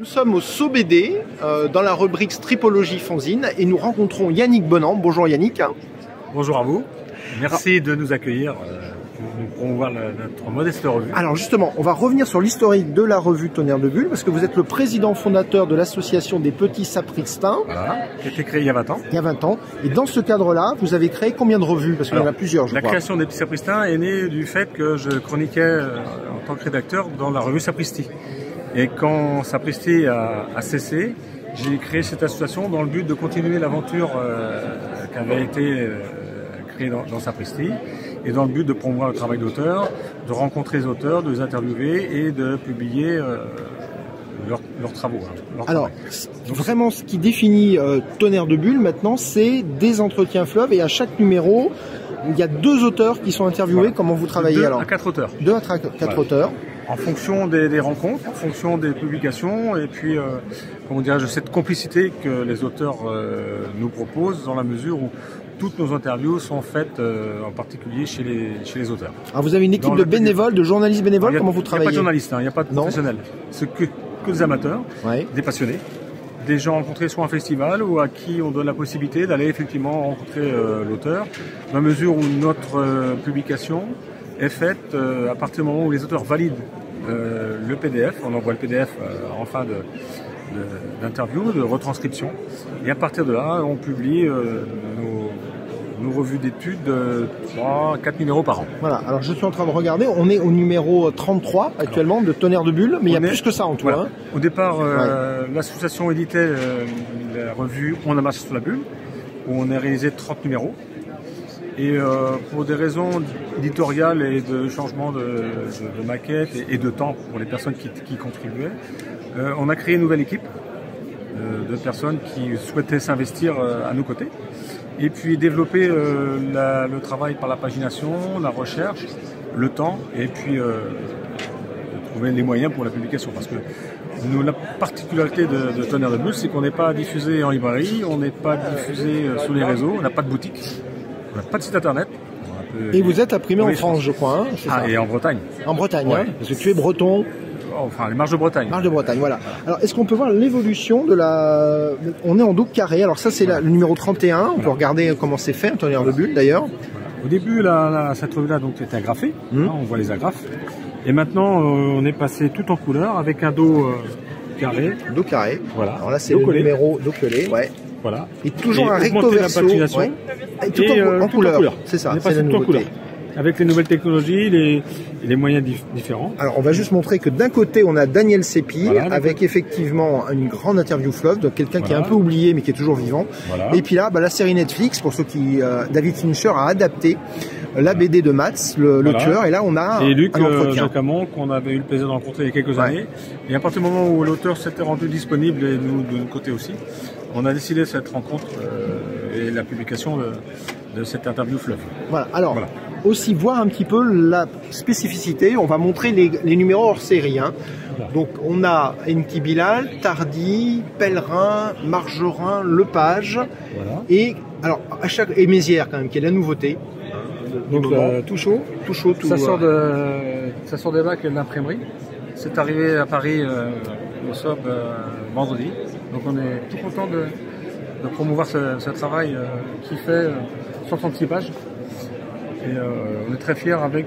Nous sommes au SOBD, dans la rubrique Stripologie Fanzine, et nous rencontrons Yannick Bonan. Bonjour Yannick. Bonjour à vous. Merci de nous accueillir pour nous promouvoir notre modeste revue. Alors justement, on va revenir sur l'historique de la revue Tonnerre de Bulle, parce que vous êtes le président fondateur de l'association des petits sapristins. Voilà, qui a été créée il y a 20 ans. Il y a 20 ans. Et dans ce cadre-là, vous avez créé combien de revues? Parce qu'il y en a plusieurs, je crois. La création des petits sapristins est née du fait que je chroniquais en tant que rédacteur dans la revue Sapristi. Et quand Sapristi a cessé, j'ai créé cette association dans le but de continuer l'aventure qui avait été créée dans Sapristi, et dans le but de promouvoir le travail d'auteur, de rencontrer les auteurs, de les interviewer et de publier leurs travaux. Alors, vraiment, ce qui définit Tonnerre de Bulle maintenant, c'est des entretiens fleuves, et à chaque numéro, il y a deux auteurs qui sont interviewés. Voilà. Comment vous travaillez alors? 2 à 4 auteurs. 2 à 4 auteurs. En fonction des rencontres, en fonction des publications, et puis, comment dirais-je, cette complicité que les auteurs nous proposent, dans la mesure où toutes nos interviews sont faites en particulier chez les auteurs. Alors vous avez une équipe de bénévoles, de journalistes bénévoles, comment vous travaillez? Il n'y a pas de journalistes, il n'y a pas de professionnels. C'est que des amateurs, des passionnés, des gens rencontrés soit en festival ou à qui on donne la possibilité d'aller effectivement rencontrer l'auteur, dans la mesure où notre publication est faite à partir du moment où les auteurs valident le PDF. On envoie le PDF en fin d'interview, de retranscription, et à partir de là, on publie nos revues d'études, 3-4 numéros par an. Voilà, alors je suis en train de regarder, on est au numéro 33 actuellement de Tonnerre de Bulle, mais il y a plus que ça en tout. Voilà. Hein. Au départ, l'association éditait la revue On a marché sur la bulle, où on a réalisé 30 numéros. Et pour des raisons éditoriales et de changement de maquette et de temps pour les personnes qui contribuaient, on a créé une nouvelle équipe de personnes qui souhaitaient s'investir à nos côtés. Et puis développer le travail par la pagination, la recherche, le temps, et puis trouver les moyens pour la publication. Parce que la particularité de Tonnerre de Bulle, c'est qu'on n'est pas diffusé en librairie, on n'est pas diffusé sur les réseaux, on n'a pas de boutique. On n'a pas de site internet. Et vous êtes imprimé en France, je crois. Hein, ça. Et en Bretagne. En Bretagne, hein, parce que tu es breton. Enfin, les marges de Bretagne. Marges de Bretagne, voilà. Alors, est-ce qu'on peut voir l'évolution de la... On est en dos carré. Alors ça, c'est le numéro 31. On peut regarder comment c'est fait, un Tonnerre de Bulle, d'ailleurs. Au début, cette revue-là était agrafée. On voit les agrafes. Et maintenant, on est passé tout en couleur avec un dos carré. Dos carré. Voilà. Alors là, c'est le numéro dos collé. Ouais. Voilà. Et toujours un recto verso. Ouais. Et tout en couleur. C'est ça. C'est la nouveauté. Avec les nouvelles technologies, les moyens différents. Alors, on va juste montrer que d'un côté, on a Daniel Sépi, avec effectivement une grande interview fleuve, donc quelqu'un qui est un peu oublié, mais qui est toujours vivant. Voilà. Et puis là, la série Netflix, pour ceux qui... David Fincher a adapté la BD de Mats, le tueur, et là, on a et Luc Jacamon, qu'on avait eu le plaisir de rencontrer il y a quelques années. Et à partir du moment où l'auteur s'était rendu disponible, et nous, de notre côté aussi, on a décidé cette rencontre et la publication de cette interview fleuve. Voilà, alors... Aussi voir un petit peu la spécificité. On va montrer les numéros hors série. Hein. Voilà. Donc on a Enki Bilal, Tardy, Pèlerin, Margerin, Lepage, et alors et Mézières quand même, qui est la nouveauté. Donc tout chaud. Ça sort des bacs de l'imprimerie. C'est arrivé à Paris au SOB vendredi. Donc on est tout content de promouvoir ce travail qui fait 136 pages. Et on est très fiers avec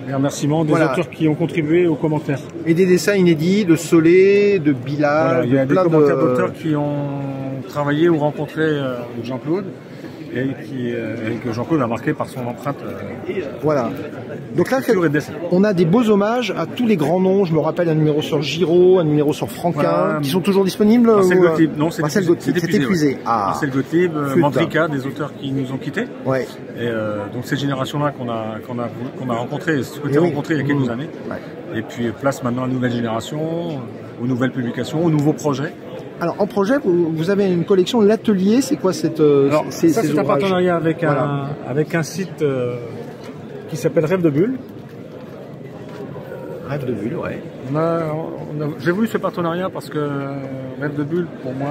les remerciements des auteurs qui ont contribué aux commentaires. Et des dessins inédits de Solé, de Bilal, il y a des commentaires d'auteurs qui ont travaillé ou rencontré Jean-Claude et que Jean-Claude a marqué par son empreinte. Voilà. Donc là, on a des beaux hommages à tous les grands noms. Je me rappelle un numéro sur Giraud, un numéro sur Franquin, qui sont toujours disponibles. Marcel Gottlieb, non, c'est épuisé. Marcel Gottlieb, Mandrika, des auteurs qui nous ont quittés. Ouais. Et donc cette génération-là qu'on a rencontrée, souhaité rencontrer il y a quelques années. Ouais. Et puis place maintenant à la nouvelle génération, aux nouvelles publications, aux nouveaux projets. Alors en projet, vous avez une collection, l'atelier, c'est quoi cette c'est un partenariat avec un site qui s'appelle Rêve de Bulle. Rêve de Bulle, ouais. J'ai voulu ce partenariat parce que Rêve de Bulle, pour moi,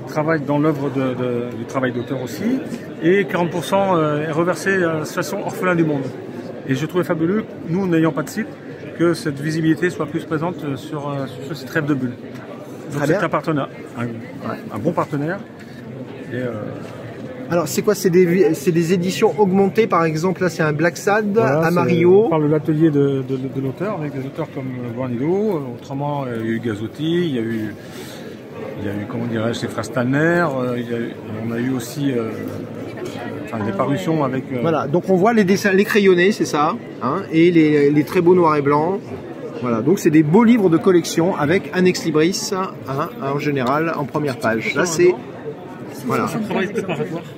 travaille dans l'œuvre du travail d'auteur aussi, et 40% est reversé à l'association Orphelins du Monde. Et je trouvais fabuleux, nous n'ayant pas de site, que cette visibilité soit plus présente sur ce site Rêve de Bulle. Donc c'est un partenaire, un bon partenaire. Et, alors c'est quoi? C'est des éditions augmentées, par exemple là c'est un Black Sad, voilà, Amarillo. On parle de l'atelier de l'auteur, avec des auteurs comme Guarnido, autrement il y a eu Gazotti, il y a eu comment dirais-je, ses frères Stalner, on a eu aussi des parutions avec... Voilà, donc on voit les dessins, les crayonnés, c'est ça, hein, et les très beaux noirs et blancs. Voilà, donc c'est des beaux livres de collection avec un ex libris, hein, en général, en première page. Là c'est... Voilà.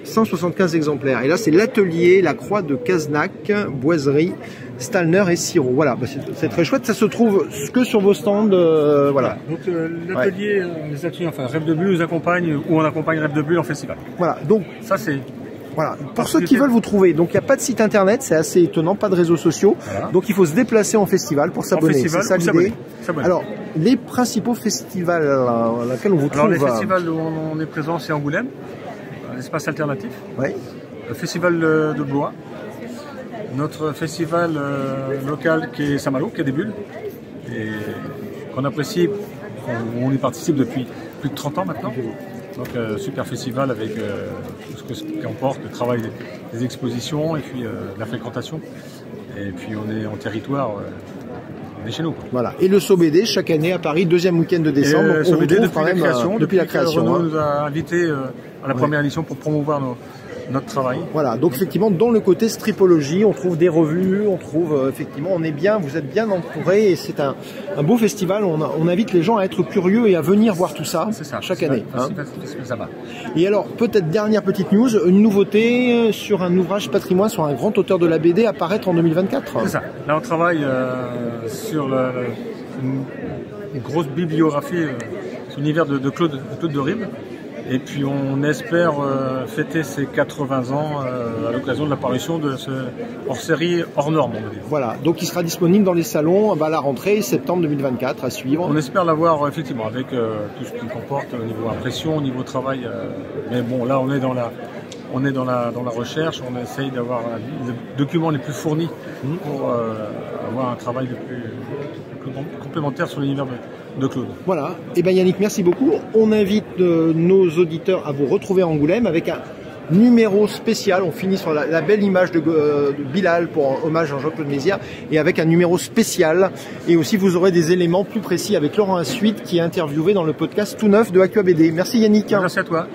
175 exemplaires. Et là, c'est l'atelier, la croix de Cazenac, Boiserie, Stalner et Sirop. Voilà, bah, c'est très chouette. Ça se trouve que sur vos stands. Voilà. Donc l'atelier, les ateliers, enfin Rêve de Bulle nous accompagne, ou on accompagne Rêve de Bulle en festival. Voilà, donc ça c'est... Voilà. Pour ceux qui veulent vous trouver, donc il n'y a pas de site internet, c'est assez étonnant, pas de réseaux sociaux. Voilà. Donc il faut se déplacer en festival pour s'abonner. C'est ça l'idée. Alors, les principaux festivals dans lesquels on vous trouve... Alors les festivals où on est présent, c'est Angoulême, l'espace alternatif. Oui. Le festival de Blois. Notre festival local qui est Saint-Malo, qui a des bulles. Et qu'on apprécie, on y participe depuis plus de 30 ans maintenant. Donc super festival avec tout ce qui emporte, le travail des expositions et puis la fréquentation. Et puis on est en territoire, on est chez nous. Voilà. Et le SOBD chaque année à Paris, deuxième week-end de décembre. On SOBD depuis la création. Renaud nous a invités à la première édition pour promouvoir notre travail. Voilà, donc effectivement dans le côté stripologie, on trouve des revues, on trouve effectivement, on est bien, vous êtes bien entouré et c'est un beau festival. On invite les gens à être curieux et à venir voir tout ça, chaque année. Ça va. Et alors peut-être dernière petite news, une nouveauté sur un ouvrage patrimoine, sur un grand auteur de la BD à paraître en 2024. C'est ça. Là on travaille sur une grosse bibliographie sur l'univers de Claude de Ribes. Et puis on espère fêter ses 80 ans à l'occasion de l'apparition de ce hors-série hors norme. Voilà, donc il sera disponible dans les salons à la rentrée septembre 2024 à suivre. On espère l'avoir effectivement avec tout ce qu'il comporte au niveau impression, au niveau travail. Mais bon, là on est dans la recherche, on essaye d'avoir les documents les plus fournis pour avoir un travail le plus complémentaire sur l'univers de Claude. Voilà, et bien Yannick, merci beaucoup. On invite nos auditeurs à vous retrouver à Angoulême avec un numéro spécial. On finit sur la belle image de Bilal pour hommage à Jean-Claude Mézières et avec un numéro spécial. Et aussi vous aurez des éléments plus précis avec Laurent Assuite qui est interviewé dans le podcast tout neuf de ActuABD. Merci Yannick. Merci à toi.